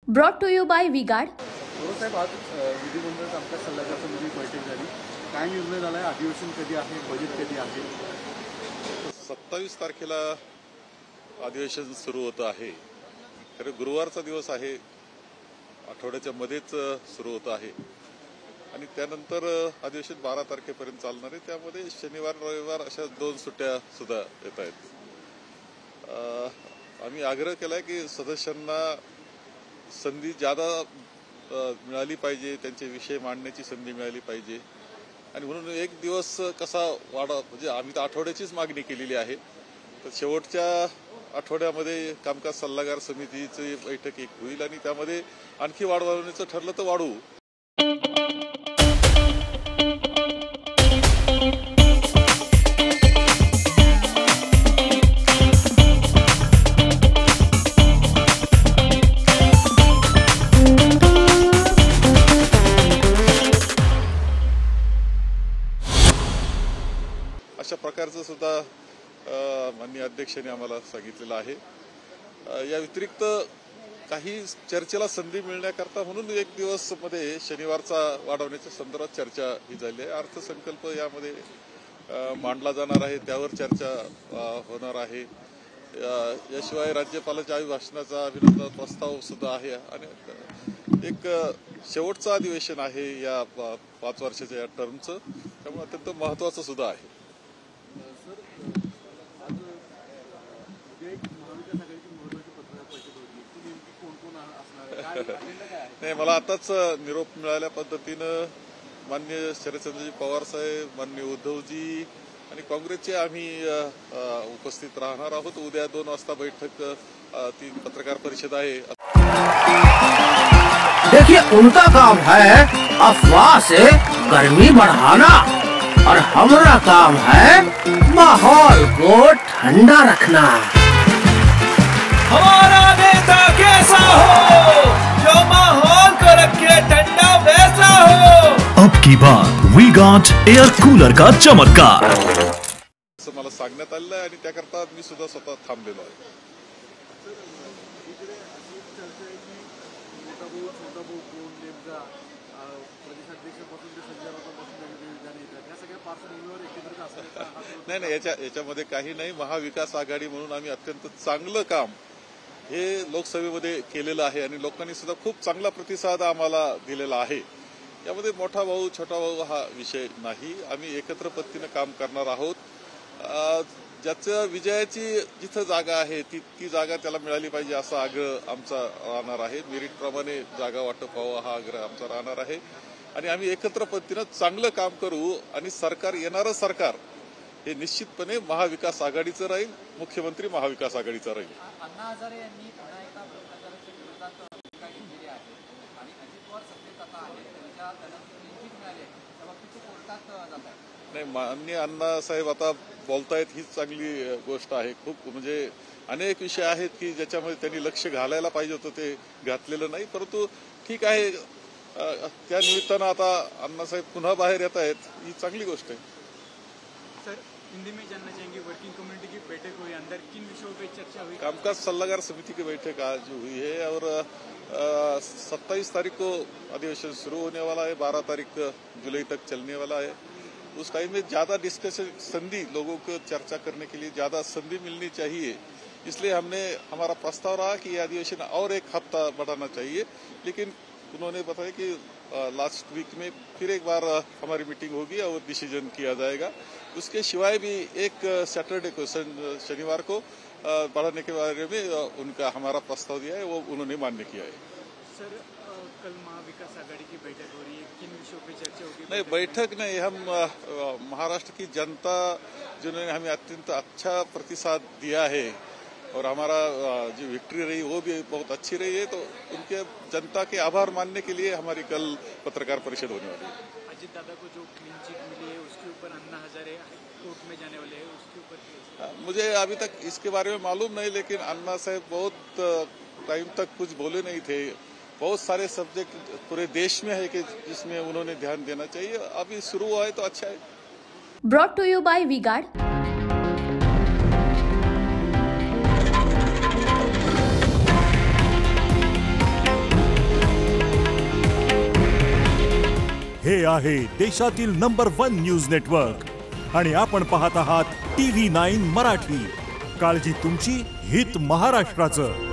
Brought to you by V-Guard. साहेब, आज विधिमंडळ कामकाज सल्लागार समिती बैठक झाली. काय निर्णय झाला? अधिवेशन कधी आहे? बजेट कधी आहे? 27 तारखेला अधिवेशन सुरू होतं आहे. खरं गुरुवारचा दिवस आहे, आठवड्याच्या मध्येच सुरू होतं आहे आणि त्यानंतर अधिवेशन 12 तारखेपर्यंत चालणार आहे. त्यामध्ये शनिवार रविवार अशा 2 सुट्ट्या सुद्धा येत आहेत. आम्ही आग्रह केलाय की सदस्यांना संधी ज्यादा मिळाली पाहिजे, त्यांचे विषय मांडण्याची संधी मिळाली पाहिजे आणि म्हणून एक दिवस कसा म्हणजे आम्ही तर आठवड्याचीच मागणी केलेली आहे. तर शेवटच्या आठवड्यामध्ये कामकाज सल्लागार समितीची बैठक एक होईल आणि त्यामध्ये आणखी वाढवण्याचं ठरलं तर वाढवू. अशा प्रकारचं सुद्धा माननीय अध्यक्षांनी आम्हाला सांगितलेलं आहे. या व्यतिरिक्त काही चर्चेला संधी मिळण्याकरता म्हणून एक दिवस मध्ये शनिवारचा वाढवण्याच्या संदर्भात चर्चा ही झाली आहे. अर्थसंकल्प यामध्ये मांडला जाणार आहे, त्यावर चर्चा होणार आहे. याशिवाय राज्यपालाच्या अभिभाषणाचा अभिनंदन प्रस्ताव सुद्धा आहे आणि एक शेवटचं अधिवेशन आहे या 5 वर्षाच्या या टर्मचं, त्यामुळे अत्यंत महत्वाचं सुद्धा आहे. नाही, मला आताच निरोप मिळाल्या पद्धतीनं माननीय शरदचंद्रजी पवार साहेब, माननीय उद्धवजी आणि काँग्रेसचे आम्ही उपस्थित राहणार आहोत. उद्या 2 वाजता बैठक, ती पत्रकार परिषद आहे. देखिए, उनका काम है अफवाह से गर्मी बढ़ाना और हमारा काम है माहौल को ठंडा रखना. हमारा नेता कैसा हो जो माहौल को रखे ठंडा वैसा हो. अब की बार V-Guard एयर कूलर का चमत्कार असं मला सांगण्यात आलेलं आहे आणि त्याकरता मी सुद्धा स्वतः थांबलेलो आहे. नाही, याच्यामध्ये काही नाही. महाविकास आघाडी म्हणून आम्ही अत्यंत चांगलं काम हे लोकसभेमध्ये केलेलं आहे आणि लोकांनी सुद्धा खूप चांगला प्रतिसाद आम्हाला दिलेला आहे. यामध्ये मोठा भाऊ छोटा भाऊ हा विषय नाही. आम्ही एकत्र पद्धतीनं काम करणार आहोत. ज्याच्या विजयाची जिथं जागा आहे ती जागा त्याला मिळाली पाहिजे असा आग्रह आमचा राहणार आहे. मेरिटप्रमाणे जागा वाटप व्हावं हा आग्रह आमचा राहणार आहे आणि आम्ही एकत्र पद्धतीनं चांगलं काम करू आणि सरकार, येणारं सरकार हे निश्चितपणे महाविकास आघाडीचं राहील, मुख्यमंत्री महाविकास आघाडीचा राहील. अण्णा हजारे यांनी पुन्हा एकदा भ्रष्टाचाराच्या विरोधात भूमिका घेतलेली आहे आणि अजित पवार सत्तेत आता आहे, त्यांना क्लीन मिळाली आहे, त्या बाबतीत कोर्टात जात आहे. नाही, माननीय अण्णासाहेब आता बोलतायत हीच चांगली गोष्ट आहे. खूप म्हणजे अनेक विषय आहेत की ज्याच्यामध्ये त्यांनी लक्ष घालायला पाहिजे होतं, ते घातलेलं नाही. परंतु ठीक आहे, त्या निमित्तानं आता अण्णासाहेब पुन्हा बाहेर येत आहेत, ही चांगली गोष्ट आहे. सर, हिंदी में जानना चाहेंगे, वर्किंग कमेटी की बैठक हुई, अंदर किन विषयों पर चर्चा हुई? कामकाज सल्लागार समिति की बैठक आज हुई है और 27 तारीख को अधिवेशन शुरू होने वाला है, 12 तारीख जुलाई तक चलने वाला है. उस टाइम में ज्यादा डिस्कशन, संधि, लोगों को चर्चा करने के लिए ज्यादा संधि मिलनी चाहिए. इसलिए हमारा प्रस्ताव रहा कि यह अधिवेशन और 1 हफ्ता बढ़ाना चाहिए, लेकिन उन्होंने बताया कि लास्ट वीक में फिर एक बार हमारी मीटिंग होगी और डिसीजन किया जाएगा. उसके सिवाय भी एक सैटरडे को, शनिवार को बढ़ाने के बारे में उनका हमारा प्रस्ताव दिया है, वो उन्होंने मान्य किया है. सर, कल महाविकास आघाड़ी की बैठक हो रही है, किन विषयों पर चर्चा होगी? नहीं, बैठक नहीं, हम महाराष्ट्र की जनता जिन्होंने हमें अत्यंत अच्छा प्रतिसाद दिया है और हमारा जो विक्ट्री रही वो भी बहुत अच्छी रही है, तो उनके जनता के आभार मानने के लिए हमारी कल पत्रकार परिषद होने वाली है. अजित दादा को जो क्लीन चिट मिली है उसके ऊपर अन्ना हजारे कोर्ट में जाने वाले हैं, उसके ऊपर मुझे अभी तक इसके बारे में मालूम नहीं, लेकिन अन्ना साहब बहुत टाइम तक कुछ बोले नहीं थे. बहुत सारे सब्जेक्ट पूरे देश में है कि जिसमें उन्होंने ध्यान देना चाहिए. अभी शुरू हुआ है तो अच्छा है. Brought to you by V-Guard. हे आहे देशातील नंबर 1 न्यूज नेटवर्क आणि आपण पाहत आहात TV9 मराठी. काळजी तुमची, हित महाराष्ट्राचं.